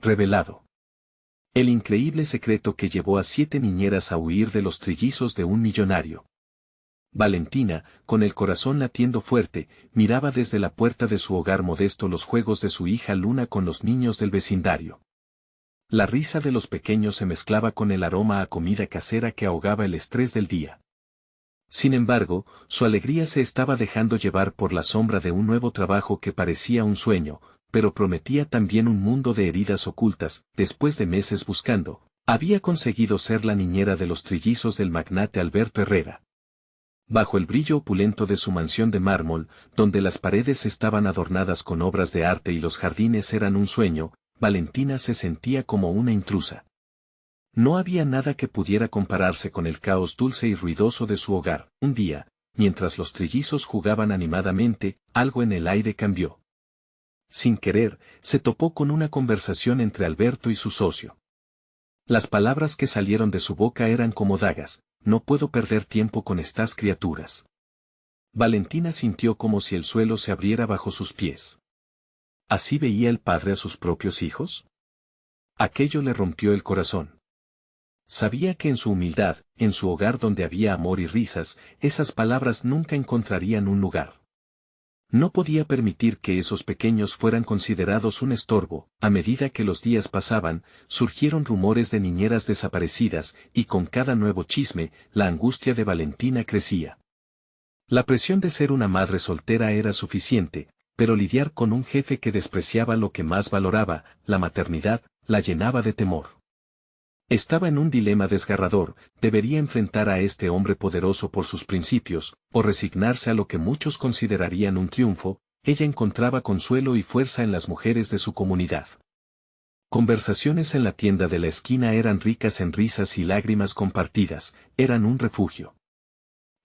revelado. El increíble secreto que llevó a 7 niñeras a huir de los trillizos de un millonario. Valentina, con el corazón latiendo fuerte, miraba desde la puerta de su hogar modesto los juegos de su hija Luna con los niños del vecindario. La risa de los pequeños se mezclaba con el aroma a comida casera que ahogaba el estrés del día. Sin embargo, su alegría se estaba dejando llevar por la sombra de un nuevo trabajo que parecía un sueño, pero prometía también un mundo de heridas ocultas. Después de meses buscando, había conseguido ser la niñera de los trillizos del magnate Alberto Herrera. Bajo el brillo opulento de su mansión de mármol, donde las paredes estaban adornadas con obras de arte y los jardines eran un sueño, Valentina se sentía como una intrusa. No había nada que pudiera compararse con el caos dulce y ruidoso de su hogar. Un día, mientras los trillizos jugaban animadamente, algo en el aire cambió. Sin querer, se topó con una conversación entre Alberto y su socio. Las palabras que salieron de su boca eran como dagas: no puedo perder tiempo con estas criaturas. Valentina sintió como si el suelo se abriera bajo sus pies. ¿Así veía el padre a sus propios hijos? Aquello le rompió el corazón. Sabía que en su humildad, en su hogar donde había amor y risas, esas palabras nunca encontrarían un lugar. No podía permitir que esos pequeños fueran considerados un estorbo. A medida que los días pasaban, surgieron rumores de niñeras desaparecidas, y con cada nuevo chisme, la angustia de Valentina crecía. La presión de ser una madre soltera era suficiente, pero lidiar con un jefe que despreciaba lo que más valoraba, la maternidad, la llenaba de temor. Estaba en un dilema desgarrador: debería enfrentar a este hombre poderoso por sus principios, o resignarse a lo que muchos considerarían un triunfo. Ella encontraba consuelo y fuerza en las mujeres de su comunidad. Conversaciones en la tienda de la esquina eran ricas en risas y lágrimas compartidas, eran un refugio.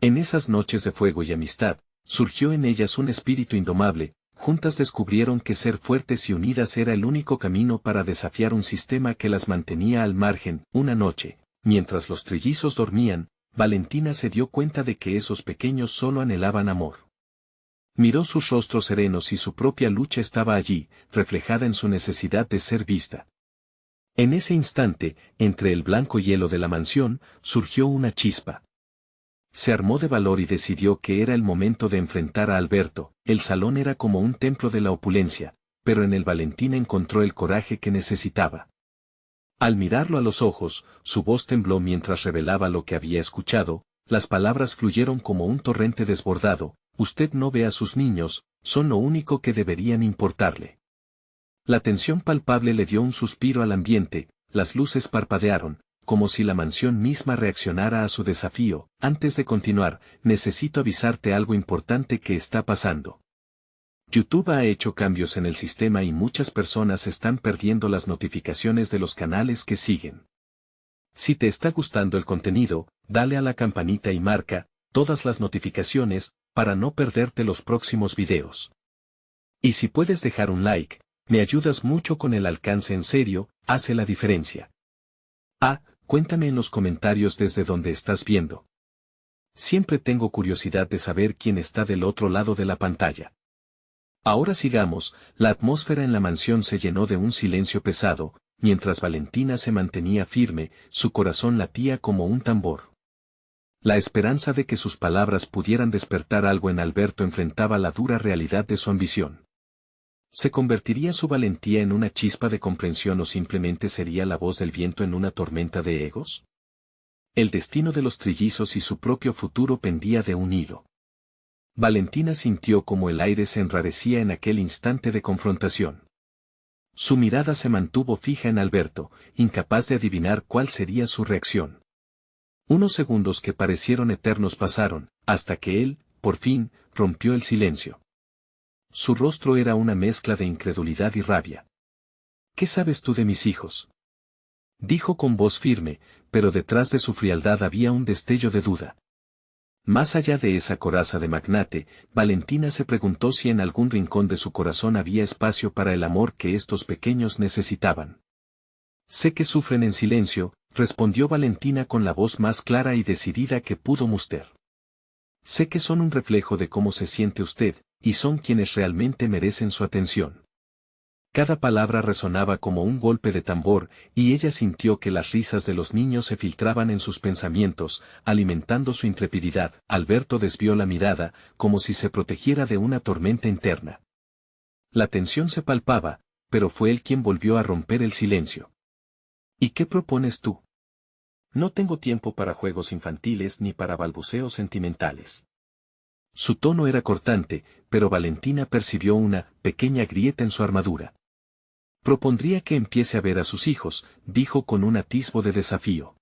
En esas noches de fuego y amistad, surgió en ellas un espíritu indomable. Juntas descubrieron que ser fuertes y unidas era el único camino para desafiar un sistema que las mantenía al margen. Una noche, mientras los trillizos dormían, Valentina se dio cuenta de que esos pequeños solo anhelaban amor. Miró sus rostros serenos y su propia lucha estaba allí, reflejada en su necesidad de ser vista. En ese instante, entre el blanco hielo de la mansión, surgió una chispa. Se armó de valor y decidió que era el momento de enfrentar a Alberto. El salón era como un templo de la opulencia, pero en él Valentina encontró el coraje que necesitaba. Al mirarlo a los ojos, su voz tembló mientras revelaba lo que había escuchado. Las palabras fluyeron como un torrente desbordado: usted no ve a sus niños, son lo único que deberían importarle. La tensión palpable le dio un suspiro al ambiente, las luces parpadearon, como si la mansión misma reaccionara a su desafío. Antes de continuar, necesito avisarte algo importante que está pasando. YouTube ha hecho cambios en el sistema y muchas personas están perdiendo las notificaciones de los canales que siguen. Si te está gustando el contenido, dale a la campanita y marca todas las notificaciones para no perderte los próximos videos. Y si puedes dejar un like, me ayudas mucho con el alcance. En serio, hace la diferencia. Cuéntame en los comentarios desde donde estás viendo. Siempre tengo curiosidad de saber quién está del otro lado de la pantalla. Ahora sigamos. La atmósfera en la mansión se llenó de un silencio pesado, mientras Valentina se mantenía firme, su corazón latía como un tambor. La esperanza de que sus palabras pudieran despertar algo en Alberto enfrentaba la dura realidad de su ambición. ¿Se convertiría su valentía en una chispa de comprensión o simplemente sería la voz del viento en una tormenta de egos? El destino de los trillizos y su propio futuro pendía de un hilo. Valentina sintió como el aire se enrarecía en aquel instante de confrontación. Su mirada se mantuvo fija en Alberto, incapaz de adivinar cuál sería su reacción. Unos segundos que parecieron eternos pasaron, hasta que él, por fin, rompió el silencio. Su rostro era una mezcla de incredulidad y rabia. ¿Qué sabes tú de mis hijos?, dijo con voz firme, pero detrás de su frialdad había un destello de duda. Más allá de esa coraza de magnate, Valentina se preguntó si en algún rincón de su corazón había espacio para el amor que estos pequeños necesitaban. Sé que sufren en silencio, respondió Valentina con la voz más clara y decidida que pudo muster. Sé que son un reflejo de cómo se siente usted, y son quienes realmente merecen su atención. Cada palabra resonaba como un golpe de tambor, y ella sintió que las risas de los niños se filtraban en sus pensamientos, alimentando su intrepididad. Alberto desvió la mirada, como si se protegiera de una tormenta interna. La tensión se palpaba, pero fue él quien volvió a romper el silencio. ¿Y qué propones tú? No tengo tiempo para juegos infantiles ni para balbuceos sentimentales. Su tono era cortante, pero Valentina percibió una pequeña grieta en su armadura. Propondría que empiece a ver a sus hijos, dijo con un atisbo de desafío.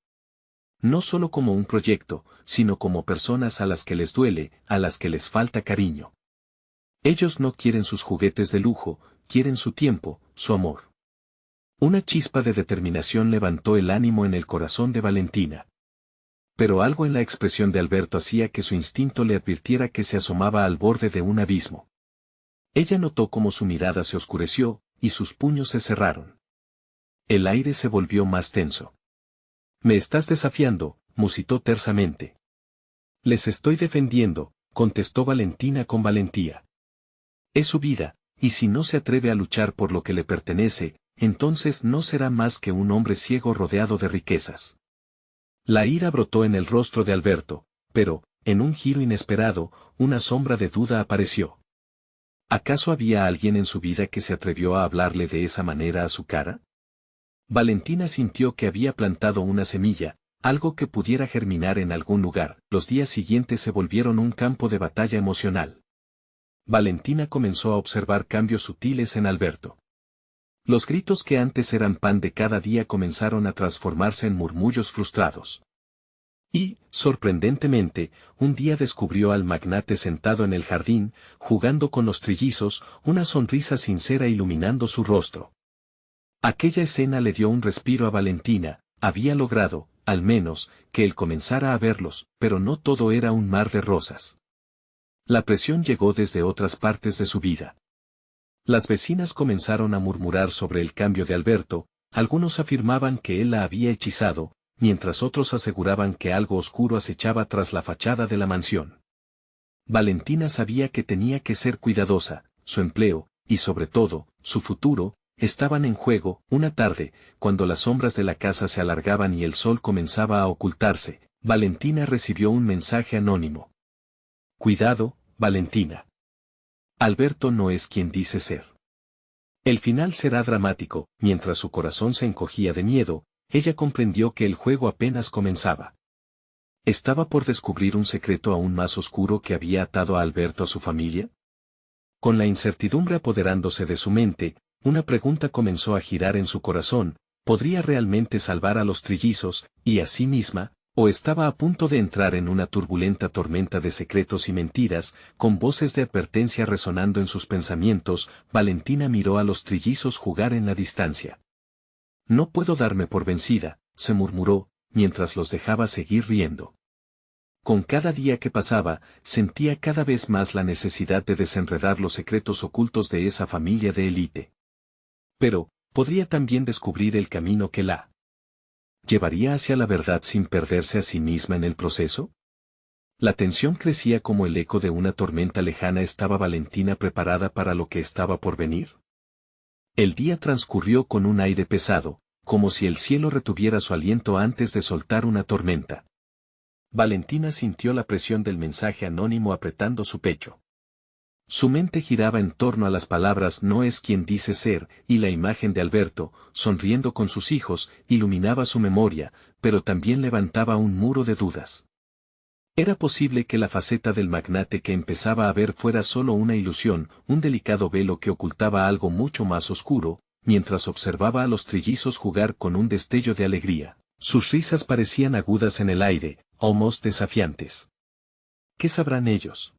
No solo como un proyecto, sino como personas a las que les duele, a las que les falta cariño. Ellos no quieren sus juguetes de lujo, quieren su tiempo, su amor. Una chispa de determinación levantó el ánimo en el corazón de Valentina. Pero algo en la expresión de Alberto hacía que su instinto le advirtiera que se asomaba al borde de un abismo. Ella notó cómo su mirada se oscureció, y sus puños se cerraron. El aire se volvió más tenso. «Me estás desafiando», musitó tersamente. «Les estoy defendiendo», contestó Valentina con valentía. «Es su vida, y si no se atreve a luchar por lo que le pertenece, entonces no será más que un hombre ciego rodeado de riquezas». La ira brotó en el rostro de Alberto, pero, en un giro inesperado, una sombra de duda apareció. ¿Acaso había alguien en su vida que se atrevió a hablarle de esa manera a su cara? Valentina sintió que había plantado una semilla, algo que pudiera germinar en algún lugar. Los días siguientes se volvieron un campo de batalla emocional. Valentina comenzó a observar cambios sutiles en Alberto. Los gritos que antes eran pan de cada día comenzaron a transformarse en murmullos frustrados. Y, sorprendentemente, un día descubrió al magnate sentado en el jardín, jugando con los trillizos, una sonrisa sincera iluminando su rostro. Aquella escena le dio un respiro a Valentina, había logrado, al menos, que él comenzara a verlos, pero no todo era un mar de rosas. La presión llegó desde otras partes de su vida. Las vecinas comenzaron a murmurar sobre el cambio de Alberto, algunos afirmaban que él la había hechizado, mientras otros aseguraban que algo oscuro acechaba tras la fachada de la mansión. Valentina sabía que tenía que ser cuidadosa, su empleo, y sobre todo, su futuro, estaban en juego. Una tarde, cuando las sombras de la casa se alargaban y el sol comenzaba a ocultarse, Valentina recibió un mensaje anónimo. «Cuidado, Valentina. Alberto no es quien dice ser». El final será dramático. Mientras su corazón se encogía de miedo, ella comprendió que el juego apenas comenzaba. ¿Estaba por descubrir un secreto aún más oscuro que había atado a Alberto a su familia? Con la incertidumbre apoderándose de su mente, una pregunta comenzó a girar en su corazón: ¿podría realmente salvar a los trillizos, y a sí misma, o estaba a punto de entrar en una turbulenta tormenta de secretos y mentiras? Con voces de advertencia resonando en sus pensamientos, Valentina miró a los trillizos jugar en la distancia. «No puedo darme por vencida», se murmuró, mientras los dejaba seguir riendo. Con cada día que pasaba, sentía cada vez más la necesidad de desenredar los secretos ocultos de esa familia de élite. Pero, ¿podría también descubrir el camino que la llevaría hacia la verdad sin perderse a sí misma en el proceso? La tensión crecía como el eco de una tormenta lejana. ¿Estaba Valentina preparada para lo que estaba por venir? El día transcurrió con un aire pesado, como si el cielo retuviera su aliento antes de soltar una tormenta. Valentina sintió la presión del mensaje anónimo apretando su pecho. Su mente giraba en torno a las palabras «no es quien dice ser», y la imagen de Alberto, sonriendo con sus hijos, iluminaba su memoria, pero también levantaba un muro de dudas. ¿Era posible que la faceta del magnate que empezaba a ver fuera solo una ilusión, un delicado velo que ocultaba algo mucho más oscuro? Mientras observaba a los trillizos jugar con un destello de alegría, sus risas parecían agudas en el aire, almost desafiantes. ¿Qué sabrán ellos?,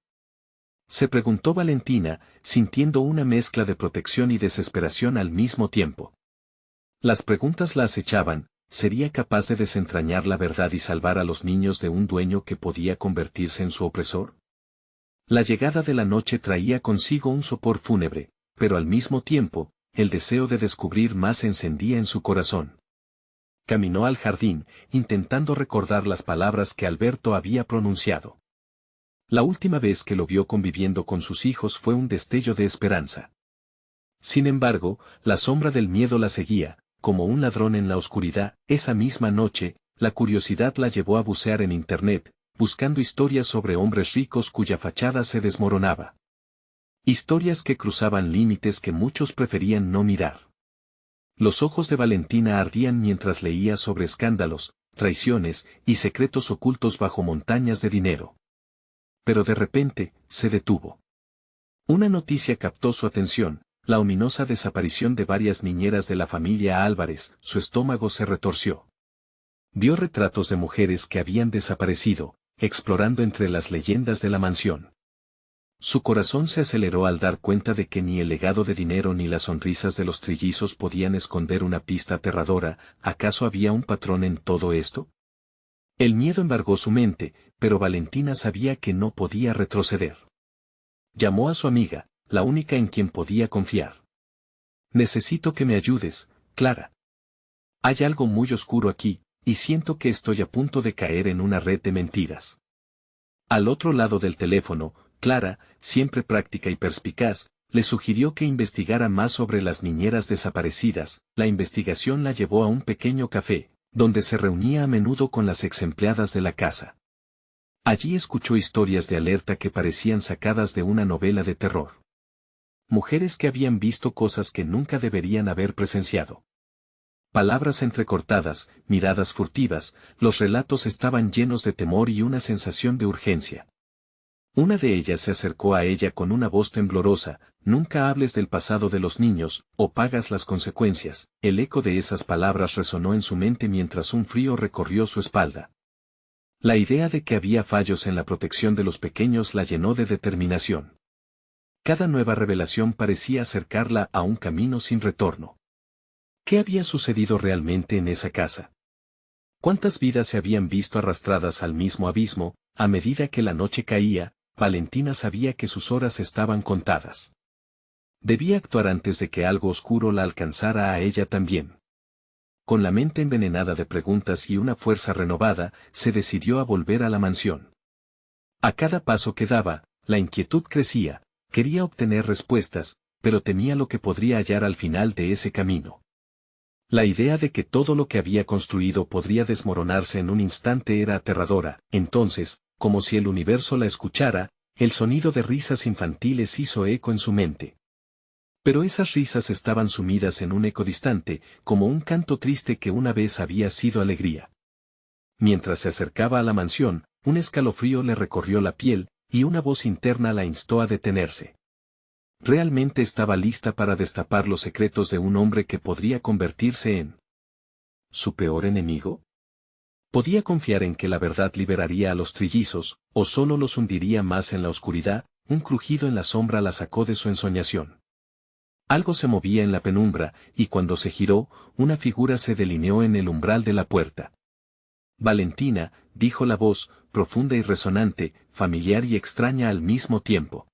se preguntó Valentina, sintiendo una mezcla de protección y desesperación al mismo tiempo. Las preguntas la acechaban. ¿Sería capaz de desentrañar la verdad y salvar a los niños de un dueño que podía convertirse en su opresor? La llegada de la noche traía consigo un sopor fúnebre, pero al mismo tiempo, el deseo de descubrir más se encendía en su corazón. Caminó al jardín, intentando recordar las palabras que Alberto había pronunciado. La última vez que lo vio conviviendo con sus hijos fue un destello de esperanza. Sin embargo, la sombra del miedo la seguía, como un ladrón en la oscuridad. Esa misma noche, la curiosidad la llevó a bucear en Internet, buscando historias sobre hombres ricos cuya fachada se desmoronaba. Historias que cruzaban límites que muchos preferían no mirar. Los ojos de Valentina ardían mientras leía sobre escándalos, traiciones y secretos ocultos bajo montañas de dinero. Pero de repente, se detuvo. Una noticia captó su atención: la ominosa desaparición de varias niñeras de la familia Álvarez. Su estómago se retorció. Vio retratos de mujeres que habían desaparecido, explorando entre las leyendas de la mansión. Su corazón se aceleró al dar cuenta de que ni el legado de dinero ni las sonrisas de los trillizos podían esconder una pista aterradora. ¿Acaso había un patrón en todo esto? El miedo embargó su mente, pero Valentina sabía que no podía retroceder. Llamó a su amiga, la única en quien podía confiar. Necesito que me ayudes, Clara. Hay algo muy oscuro aquí, y siento que estoy a punto de caer en una red de mentiras. Al otro lado del teléfono, Clara, siempre práctica y perspicaz, le sugirió que investigara más sobre las niñeras desaparecidas. La investigación la llevó a un pequeño café, donde se reunía a menudo con las exempleadas de la casa. Allí escuchó historias de alerta que parecían sacadas de una novela de terror. Mujeres que habían visto cosas que nunca deberían haber presenciado. Palabras entrecortadas, miradas furtivas, los relatos estaban llenos de temor y una sensación de urgencia. Una de ellas se acercó a ella con una voz temblorosa: nunca hables del pasado de los niños, o pagas las consecuencias. El eco de esas palabras resonó en su mente mientras un frío recorrió su espalda. La idea de que había fallos en la protección de los pequeños la llenó de determinación. Cada nueva revelación parecía acercarla a un camino sin retorno. ¿Qué había sucedido realmente en esa casa? ¿Cuántas vidas se habían visto arrastradas al mismo abismo? A medida que la noche caía, Valentina sabía que sus horas estaban contadas. Debía actuar antes de que algo oscuro la alcanzara a ella también. Con la mente envenenada de preguntas y una fuerza renovada, se decidió a volver a la mansión. A cada paso que daba, la inquietud crecía. Quería obtener respuestas, pero temía lo que podría hallar al final de ese camino. La idea de que todo lo que había construido podría desmoronarse en un instante era aterradora. Entonces, como si el universo la escuchara, el sonido de risas infantiles hizo eco en su mente. Pero esas risas estaban sumidas en un eco distante, como un canto triste que una vez había sido alegría. Mientras se acercaba a la mansión, un escalofrío le recorrió la piel, y una voz interna la instó a detenerse. Realmente estaba lista para destapar los secretos de un hombre que podría convertirse en ¿su peor enemigo? ¿Podía confiar en que la verdad liberaría a los trillizos, o solo los hundiría más en la oscuridad? Un crujido en la sombra la sacó de su ensoñación. Algo se movía en la penumbra, y cuando se giró, una figura se delineó en el umbral de la puerta. Valentina, dijo la voz, profunda y resonante, familiar y extraña al mismo tiempo.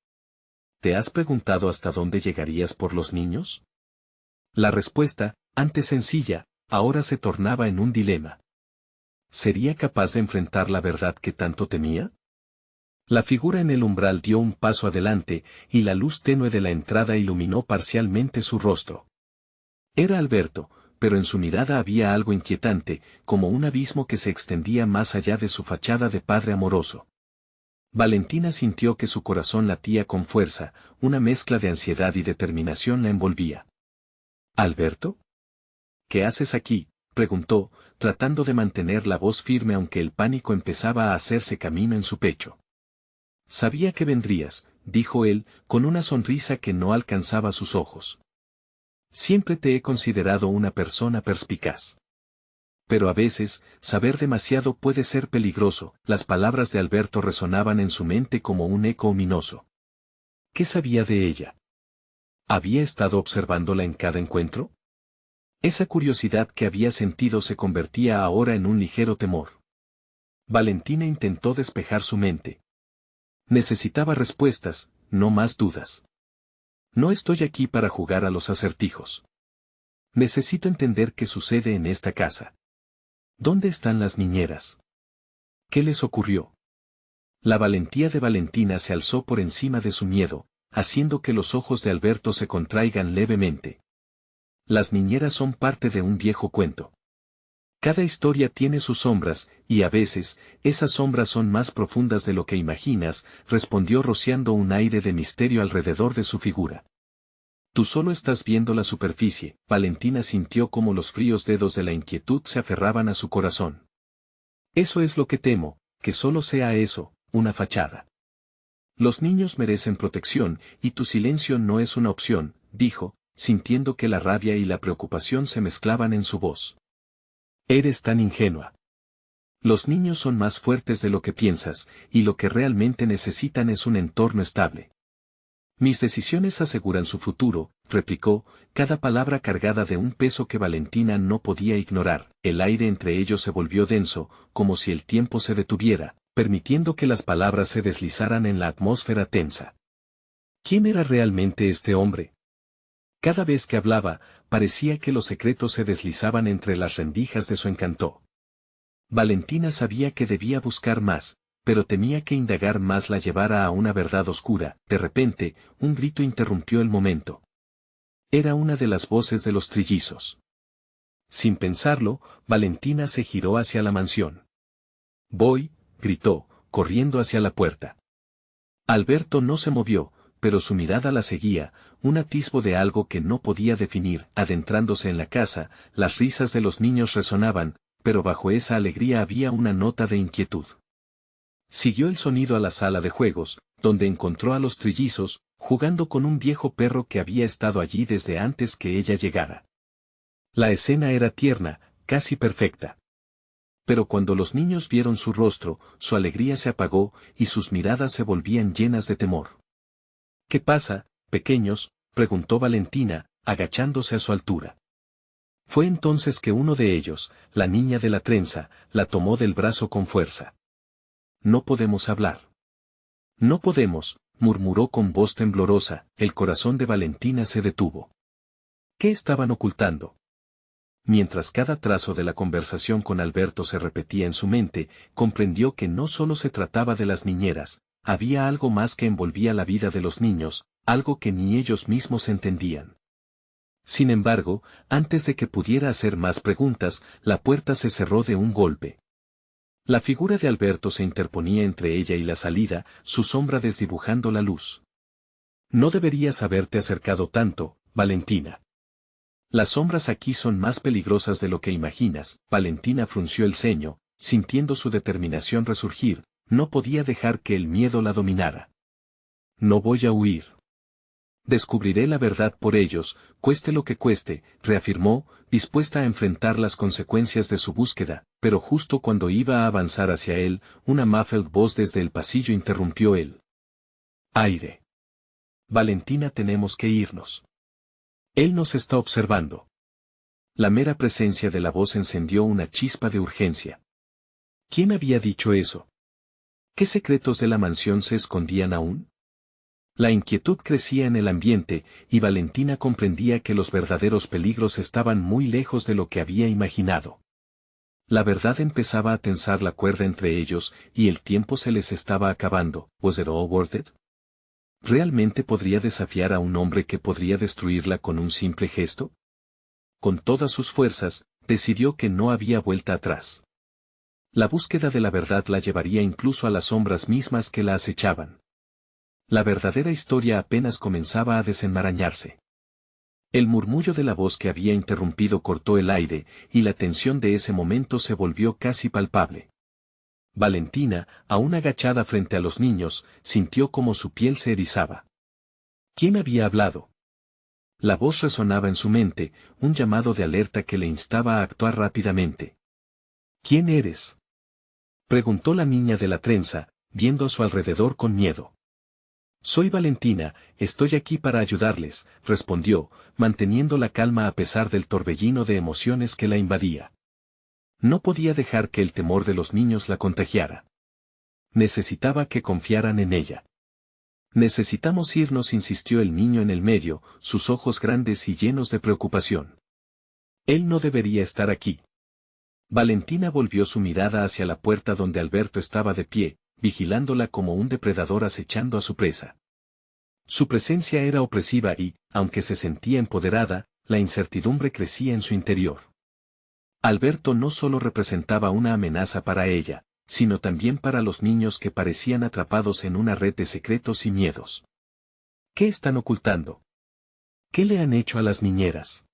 ¿Te has preguntado hasta dónde llegarías por los niños? La respuesta, antes sencilla, ahora se tornaba en un dilema. ¿Sería capaz de enfrentar la verdad que tanto temía? La figura en el umbral dio un paso adelante, y la luz tenue de la entrada iluminó parcialmente su rostro. Era Alberto, pero en su mirada había algo inquietante, como un abismo que se extendía más allá de su fachada de padre amoroso. Valentina sintió que su corazón latía con fuerza, una mezcla de ansiedad y determinación la envolvía. ¿Alberto? ¿Qué haces aquí?, preguntó, tratando de mantener la voz firme aunque el pánico empezaba a hacerse camino en su pecho. Sabía que vendrías, dijo él, con una sonrisa que no alcanzaba sus ojos. Siempre te he considerado una persona perspicaz. Pero a veces, saber demasiado puede ser peligroso. Las palabras de Alberto resonaban en su mente como un eco ominoso. ¿Qué sabía de ella? ¿Había estado observándola en cada encuentro? Esa curiosidad que había sentido se convertía ahora en un ligero temor. Valentina intentó despejar su mente. Necesitaba respuestas, no más dudas. No estoy aquí para jugar a los acertijos. Necesito entender qué sucede en esta casa. ¿Dónde están las niñeras? ¿Qué les ocurrió? La valentía de Valentina se alzó por encima de su miedo. haciendo que los ojos de Alberto se contraigan levemente. Las niñeras son parte de un viejo cuento. Cada historia tiene sus sombras, y a veces, esas sombras son más profundas de lo que imaginas, respondió rociando un aire de misterio alrededor de su figura. Tú solo estás viendo la superficie. Valentina sintió como los fríos dedos de la inquietud se aferraban a su corazón. Eso es lo que temo, que solo sea eso, una fachada. Los niños merecen protección, y tu silencio no es una opción, dijo, sintiendo que la rabia y la preocupación se mezclaban en su voz. Eres tan ingenua. Los niños son más fuertes de lo que piensas, y lo que realmente necesitan es un entorno estable. Mis decisiones aseguran su futuro, replicó, cada palabra cargada de un peso que Valentina no podía ignorar. El aire entre ellos se volvió denso, como si el tiempo se detuviera, permitiendo que las palabras se deslizaran en la atmósfera tensa. ¿Quién era realmente este hombre? Cada vez que hablaba, parecía que los secretos se deslizaban entre las rendijas de su encanto. Valentina sabía que debía buscar más, pero temía que indagar más la llevara a una verdad oscura. De repente, un grito interrumpió el momento. Era una de las voces de los trillizos. Sin pensarlo, Valentina se giró hacia la mansión. «Voy», gritó, corriendo hacia la puerta. Alberto no se movió, pero su mirada la seguía, un atisbo de algo que no podía definir. Adentrándose en la casa, las risas de los niños resonaban, pero bajo esa alegría había una nota de inquietud. Siguió el sonido a la sala de juegos, donde encontró a los trillizos, jugando con un viejo perro que había estado allí desde antes que ella llegara. La escena era tierna, casi perfecta. Pero cuando los niños vieron su rostro, su alegría se apagó, y sus miradas se volvían llenas de temor. «¿Qué pasa, pequeños?», preguntó Valentina, agachándose a su altura. Fue entonces que uno de ellos, la niña de la trenza, la tomó del brazo con fuerza. «No podemos hablar». «No podemos», murmuró con voz temblorosa. El corazón de Valentina se detuvo. ¿Qué estaban ocultando? Mientras cada trazo de la conversación con Alberto se repetía en su mente, comprendió que no solo se trataba de las niñeras, había algo más que envolvía la vida de los niños, algo que ni ellos mismos entendían. Sin embargo, antes de que pudiera hacer más preguntas, la puerta se cerró de un golpe. La figura de Alberto se interponía entre ella y la salida, su sombra desdibujando la luz. «No deberías haberte acercado tanto, Valentina. Las sombras aquí son más peligrosas de lo que imaginas». Valentina frunció el ceño, sintiendo su determinación resurgir, no podía dejar que el miedo la dominara. «No voy a huir. Descubriré la verdad por ellos, cueste lo que cueste», reafirmó, dispuesta a enfrentar las consecuencias de su búsqueda, pero justo cuando iba a avanzar hacia él, una muffled voz desde el pasillo interrumpió el aire. «Valentina, tenemos que irnos. Él nos está observando». La mera presencia de la voz encendió una chispa de urgencia. ¿Quién había dicho eso? ¿Qué secretos de la mansión se escondían aún? La inquietud crecía en el ambiente, y Valentina comprendía que los verdaderos peligros estaban muy lejos de lo que había imaginado. La verdad empezaba a tensar la cuerda entre ellos, y el tiempo se les estaba acabando. ¿Was it all worth it? ¿Realmente podría desafiar a un hombre que podría destruirla con un simple gesto? Con todas sus fuerzas, decidió que no había vuelta atrás. La búsqueda de la verdad la llevaría incluso a las sombras mismas que la acechaban. La verdadera historia apenas comenzaba a desenmarañarse. El murmullo de la voz que había interrumpido cortó el aire, y la tensión de ese momento se volvió casi palpable. Valentina, aún agachada frente a los niños, sintió como su piel se erizaba. ¿Quién había hablado? La voz resonaba en su mente, un llamado de alerta que le instaba a actuar rápidamente. «¿Quién eres?», preguntó la niña de la trenza, viendo a su alrededor con miedo. «Soy Valentina, estoy aquí para ayudarles», respondió, manteniendo la calma a pesar del torbellino de emociones que la invadía. No podía dejar que el temor de los niños la contagiara. Necesitaba que confiaran en ella. «Necesitamos irnos», insistió el niño en el medio, sus ojos grandes y llenos de preocupación. «Él no debería estar aquí». Valentina volvió su mirada hacia la puerta donde Alberto estaba de pie, vigilándola como un depredador acechando a su presa. Su presencia era opresiva y, aunque se sentía empoderada, la incertidumbre crecía en su interior. Alberto no solo representaba una amenaza para ella, sino también para los niños que parecían atrapados en una red de secretos y miedos. ¿Qué están ocultando? ¿Qué le han hecho a las niñeras?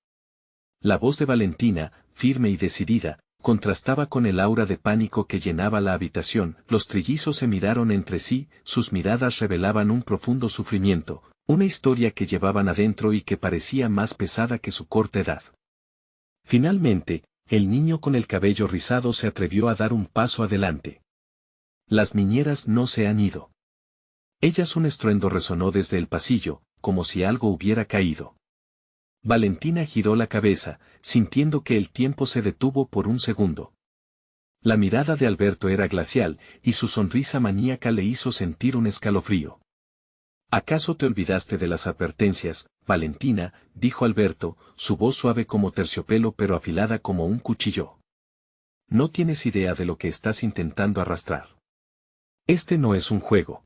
La voz de Valentina, firme y decidida, contrastaba con el aura de pánico que llenaba la habitación. Los trillizos se miraron entre sí, sus miradas revelaban un profundo sufrimiento, una historia que llevaban adentro y que parecía más pesada que su corta edad. Finalmente, el niño con el cabello rizado se atrevió a dar un paso adelante. Las niñeras no se han ido. Un estruendo resonó desde el pasillo, como si algo hubiera caído. Valentina giró la cabeza, sintiendo que el tiempo se detuvo por un segundo. La mirada de Alberto era glacial, y su sonrisa maníaca le hizo sentir un escalofrío. ¿Acaso te olvidaste de las advertencias, Valentina?, dijo Alberto, su voz suave como terciopelo pero afilada como un cuchillo. No tienes idea de lo que estás intentando arrastrar. Este no es un juego.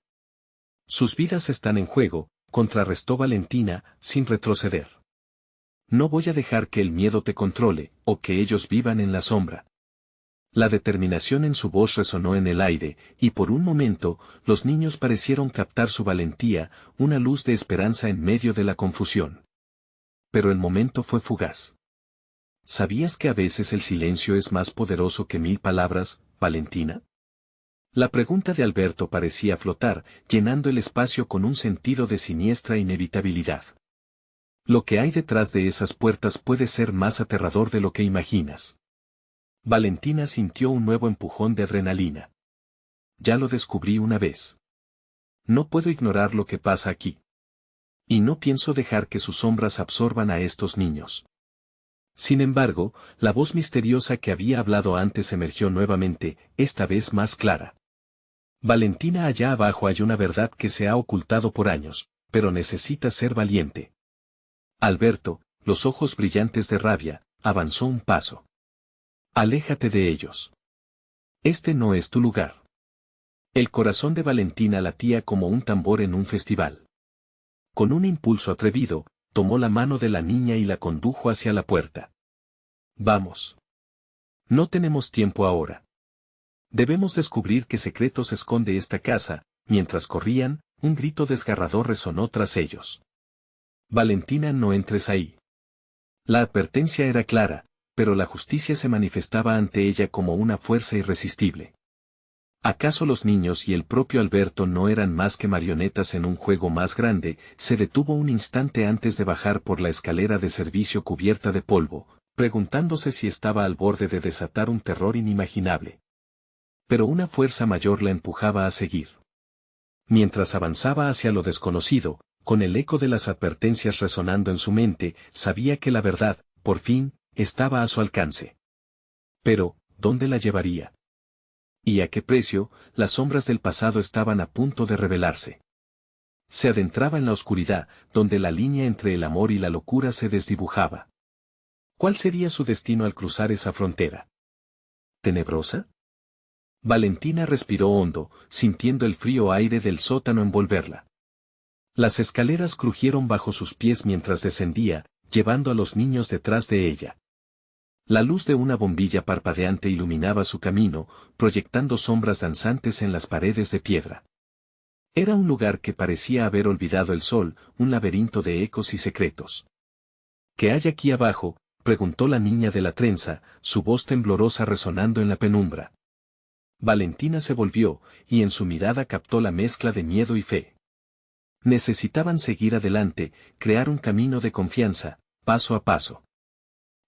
Sus vidas están en juego, contrarrestó Valentina, sin retroceder. No voy a dejar que el miedo te controle, o que ellos vivan en la sombra. La determinación en su voz resonó en el aire, y por un momento, los niños parecieron captar su valentía, una luz de esperanza en medio de la confusión. Pero el momento fue fugaz. ¿Sabías que a veces el silencio es más poderoso que 1000 palabras, Valentina? La pregunta de Alberto parecía flotar, llenando el espacio con un sentido de siniestra inevitabilidad. Lo que hay detrás de esas puertas puede ser más aterrador de lo que imaginas. Valentina sintió un nuevo empujón de adrenalina. Ya lo descubrí una vez. No puedo ignorar lo que pasa aquí. Y no pienso dejar que sus sombras absorban a estos niños. Sin embargo, la voz misteriosa que había hablado antes emergió nuevamente, esta vez más clara. Valentina, allá abajo hay una verdad que se ha ocultado por años, pero necesitas ser valiente. Alberto, los ojos brillantes de rabia, avanzó un paso. Aléjate de ellos. Este no es tu lugar. El corazón de Valentina latía como un tambor en un festival. Con un impulso atrevido, tomó la mano de la niña y la condujo hacia la puerta. Vamos. No tenemos tiempo ahora. Debemos descubrir qué secretos esconde esta casa. Mientras corrían, un grito desgarrador resonó tras ellos. Valentina, no entres ahí. La advertencia era clara, pero la justicia se manifestaba ante ella como una fuerza irresistible. ¿Acaso los niños y el propio Alberto no eran más que marionetas en un juego más grande? Se detuvo un instante antes de bajar por la escalera de servicio cubierta de polvo, preguntándose si estaba al borde de desatar un terror inimaginable. Pero una fuerza mayor la empujaba a seguir. Mientras avanzaba hacia lo desconocido, con el eco de las advertencias resonando en su mente, sabía que la verdad, por fin, estaba a su alcance. Pero, ¿dónde la llevaría? ¿Y a qué precio? Las sombras del pasado estaban a punto de revelarse. Se adentraba en la oscuridad, donde la línea entre el amor y la locura se desdibujaba. ¿Cuál sería su destino al cruzar esa frontera? ¿Tenebrosa? Valentina respiró hondo, sintiendo el frío aire del sótano envolverla. Las escaleras crujieron bajo sus pies mientras descendía, llevando a los niños detrás de ella. La luz de una bombilla parpadeante iluminaba su camino, proyectando sombras danzantes en las paredes de piedra. Era un lugar que parecía haber olvidado el sol, un laberinto de ecos y secretos. ¿Qué hay aquí abajo?, preguntó la niña de la trenza, su voz temblorosa resonando en la penumbra. Valentina se volvió, y en su mirada captó la mezcla de miedo y fe. Necesitaban seguir adelante, crear un camino de confianza, paso a paso.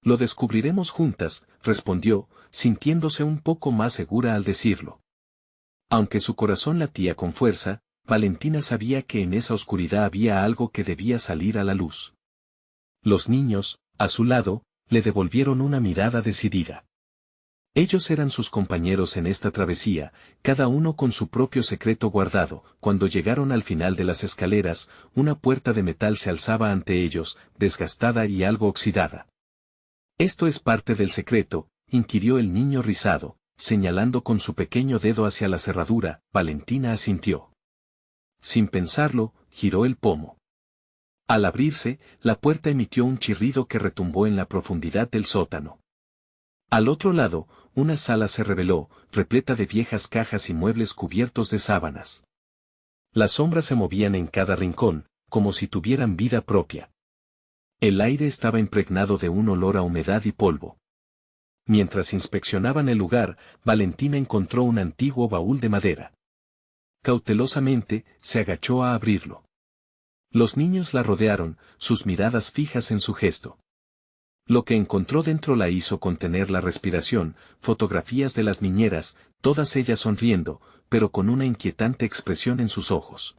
Lo descubriremos juntas, respondió, sintiéndose un poco más segura al decirlo. Aunque su corazón latía con fuerza, Valentina sabía que en esa oscuridad había algo que debía salir a la luz. Los niños, a su lado, le devolvieron una mirada decidida. Ellos eran sus compañeros en esta travesía, cada uno con su propio secreto guardado. Cuando llegaron al final de las escaleras, una puerta de metal se alzaba ante ellos, desgastada y algo oxidada. «¿Esto es parte del secreto?», inquirió el niño rizado, señalando con su pequeño dedo hacia la cerradura. Valentina asintió. Sin pensarlo, giró el pomo. Al abrirse, la puerta emitió un chirrido que retumbó en la profundidad del sótano. Al otro lado, una sala se reveló, repleta de viejas cajas y muebles cubiertos de sábanas. Las sombras se movían en cada rincón, como si tuvieran vida propia. El aire estaba impregnado de un olor a humedad y polvo. Mientras inspeccionaban el lugar, Valentina encontró un antiguo baúl de madera. Cautelosamente, se agachó a abrirlo. Los niños la rodearon, sus miradas fijas en su gesto. Lo que encontró dentro la hizo contener la respiración, fotografías de las niñeras, todas ellas sonriendo, pero con una inquietante expresión en sus ojos.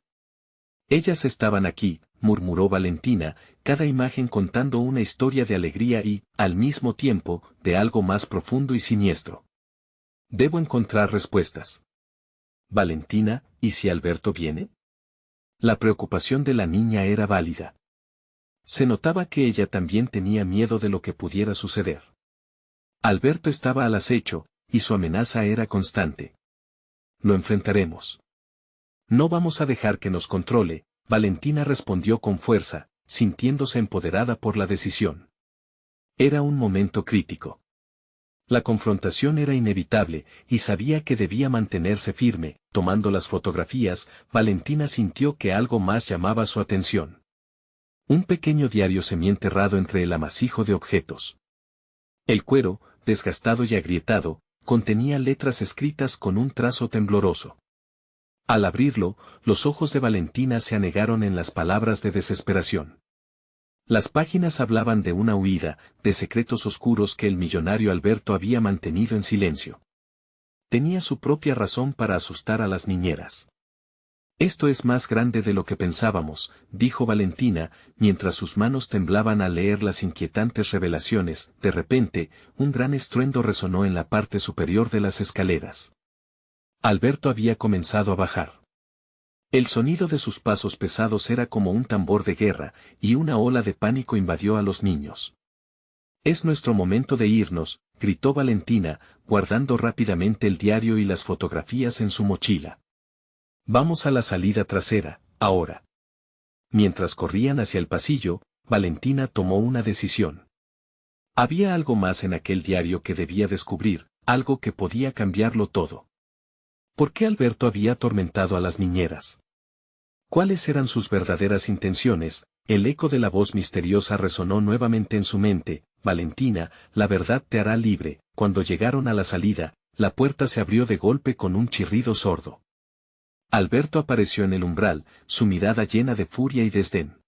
Ellas estaban aquí, murmuró Valentina, cada imagen contando una historia de alegría y, al mismo tiempo, de algo más profundo y siniestro. Debo encontrar respuestas. Valentina, ¿y si Alberto viene? La preocupación de la niña era válida. Se notaba que ella también tenía miedo de lo que pudiera suceder. Alberto estaba al acecho, y su amenaza era constante. Lo enfrentaremos. No vamos a dejar que nos controle, Valentina respondió con fuerza, sintiéndose empoderada por la decisión. Era un momento crítico. La confrontación era inevitable, y sabía que debía mantenerse firme. Tomando las fotografías, Valentina sintió que algo más llamaba su atención. Un pequeño diario semienterrado entre el amasijo de objetos. El cuero, desgastado y agrietado, contenía letras escritas con un trazo tembloroso. Al abrirlo, los ojos de Valentina se anegaron en las palabras de desesperación. Las páginas hablaban de una huida, de secretos oscuros que el millonario Alberto había mantenido en silencio. Tenía su propia razón para asustar a las niñeras. Esto es más grande de lo que pensábamos, dijo Valentina, mientras sus manos temblaban al leer las inquietantes revelaciones. De repente, un gran estruendo resonó en la parte superior de las escaleras. Alberto había comenzado a bajar. El sonido de sus pasos pesados era como un tambor de guerra, y una ola de pánico invadió a los niños. Es nuestro momento de irnos, gritó Valentina, guardando rápidamente el diario y las fotografías en su mochila. Vamos a la salida trasera, ahora. Mientras corrían hacia el pasillo, Valentina tomó una decisión. Había algo más en aquel diario que debía descubrir, algo que podía cambiarlo todo. ¿Por qué Alberto había atormentado a las niñeras? ¿Cuáles eran sus verdaderas intenciones? El eco de la voz misteriosa resonó nuevamente en su mente. Valentina, la verdad te hará libre. Cuando llegaron a la salida, la puerta se abrió de golpe con un chirrido sordo. Alberto apareció en el umbral, su mirada llena de furia y desdén.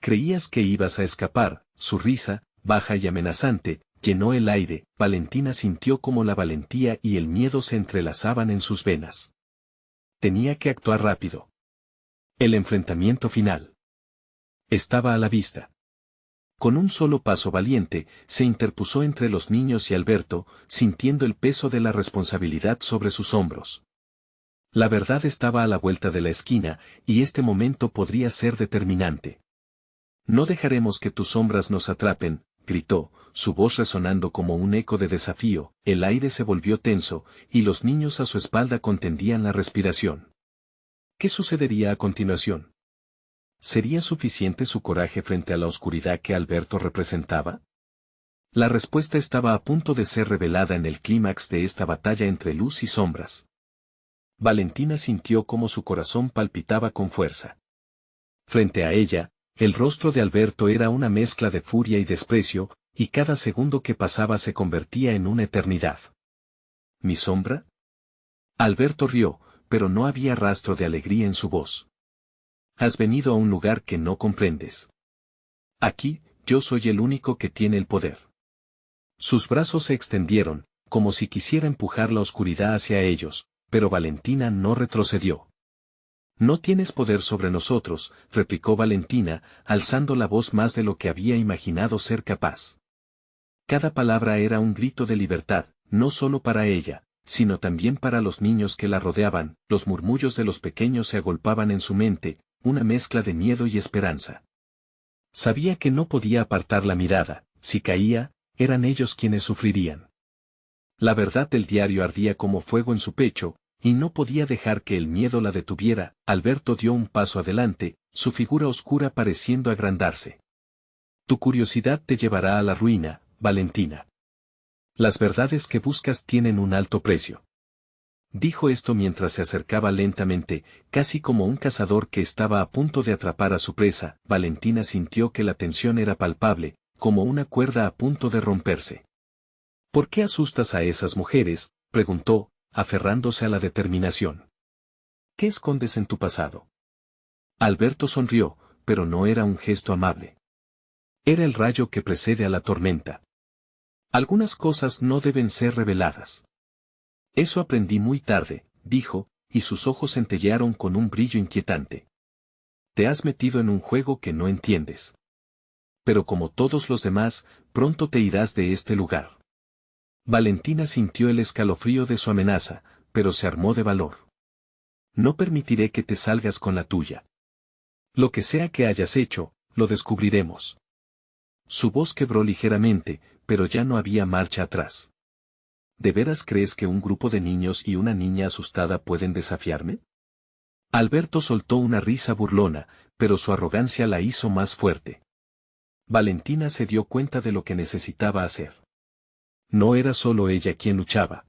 Creías que ibas a escapar. Su risa, baja y amenazante, llenó el aire. Valentina sintió como la valentía y el miedo se entrelazaban en sus venas. Tenía que actuar rápido. El enfrentamiento final estaba a la vista. Con un solo paso valiente, se interpuso entre los niños y Alberto, sintiendo el peso de la responsabilidad sobre sus hombros. La verdad estaba a la vuelta de la esquina, y este momento podría ser determinante. No dejaremos que tus sombras nos atrapen, gritó, su voz resonando como un eco de desafío. El aire se volvió tenso, y los niños a su espalda contendían la respiración. ¿Qué sucedería a continuación? ¿Sería suficiente su coraje frente a la oscuridad que Alberto representaba? La respuesta estaba a punto de ser revelada en el clímax de esta batalla entre luz y sombras. Valentina sintió cómo su corazón palpitaba con fuerza. Frente a ella, el rostro de Alberto era una mezcla de furia y desprecio, y cada segundo que pasaba se convertía en una eternidad. ¿Mi sombra? Alberto rió, pero no había rastro de alegría en su voz. Has venido a un lugar que no comprendes. Aquí, yo soy el único que tiene el poder. Sus brazos se extendieron, como si quisiera empujar la oscuridad hacia ellos, pero Valentina no retrocedió. No tienes poder sobre nosotros, replicó Valentina, alzando la voz más de lo que había imaginado ser capaz. Cada palabra era un grito de libertad, no solo para ella, sino también para los niños que la rodeaban. Los murmullos de los pequeños se agolpaban en su mente, una mezcla de miedo y esperanza. Sabía que no podía apartar la mirada, si caía, eran ellos quienes sufrirían. La verdad del diario ardía como fuego en su pecho, y no podía dejar que el miedo la detuviera. Alberto dio un paso adelante, su figura oscura pareciendo agrandarse. Tu curiosidad te llevará a la ruina, Valentina. Las verdades que buscas tienen un alto precio. Dijo esto mientras se acercaba lentamente, casi como un cazador que estaba a punto de atrapar a su presa. Valentina sintió que la tensión era palpable, como una cuerda a punto de romperse. ¿Por qué asustas a esas mujeres?, preguntó, aferrándose a la determinación. ¿Qué escondes en tu pasado? Alberto sonrió, pero no era un gesto amable. Era el rayo que precede a la tormenta. Algunas cosas no deben ser reveladas. Eso aprendí muy tarde, dijo, y sus ojos centellearon con un brillo inquietante. Te has metido en un juego que no entiendes. Pero como todos los demás, pronto te irás de este lugar. Valentina sintió el escalofrío de su amenaza, pero se armó de valor. No permitiré que te salgas con la tuya. Lo que sea que hayas hecho, lo descubriremos. Su voz quebró ligeramente, pero ya no había marcha atrás. ¿De veras crees que un grupo de niños y una niña asustada pueden desafiarme? Alberto soltó una risa burlona, pero su arrogancia la hizo más fuerte. Valentina se dio cuenta de lo que necesitaba hacer. No era solo ella quien luchaba.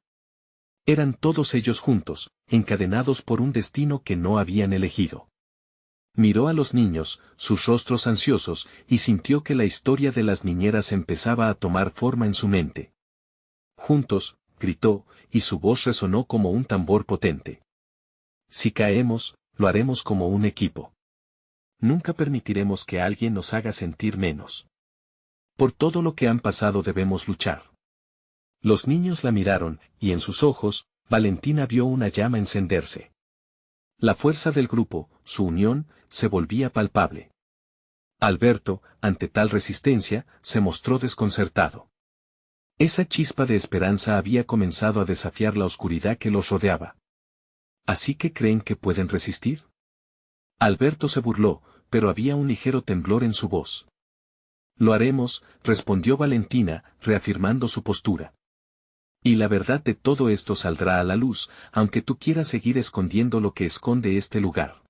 Eran todos ellos juntos, encadenados por un destino que no habían elegido. Miró a los niños, sus rostros ansiosos, y sintió que la historia de las niñeras empezaba a tomar forma en su mente. Juntos, gritó, y su voz resonó como un tambor potente. Si caemos, lo haremos como un equipo. Nunca permitiremos que alguien nos haga sentir menos. Por todo lo que han pasado debemos luchar. Los niños la miraron, y en sus ojos, Valentina vio una llama encenderse. La fuerza del grupo, su unión, se volvía palpable. Alberto, ante tal resistencia, se mostró desconcertado. Esa chispa de esperanza había comenzado a desafiar la oscuridad que los rodeaba. ¿Así que creen que pueden resistir? Alberto se burló, pero había un ligero temblor en su voz. Lo haremos, respondió Valentina, reafirmando su postura. Y la verdad de todo esto saldrá a la luz, aunque tú quieras seguir escondiendo lo que esconde este lugar.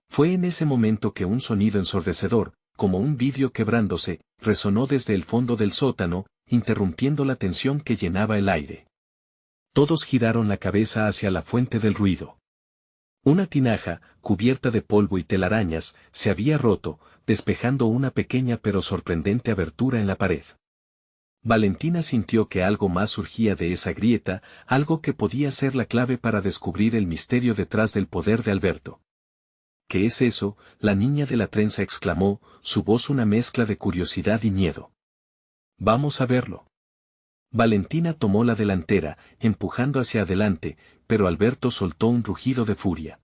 Fue en ese momento que un sonido ensordecedor, como un vidrio quebrándose, resonó desde el fondo del sótano, interrumpiendo la tensión que llenaba el aire. Todos giraron la cabeza hacia la fuente del ruido. Una tinaja, cubierta de polvo y telarañas, se había roto, despejando una pequeña pero sorprendente abertura en la pared. Valentina sintió que algo más surgía de esa grieta, algo que podía ser la clave para descubrir el misterio detrás del poder de Alberto. ¿Qué es eso?, la niña de la trenza exclamó, su voz una mezcla de curiosidad y miedo. Vamos a verlo. Valentina tomó la delantera, empujando hacia adelante, pero Alberto soltó un rugido de furia.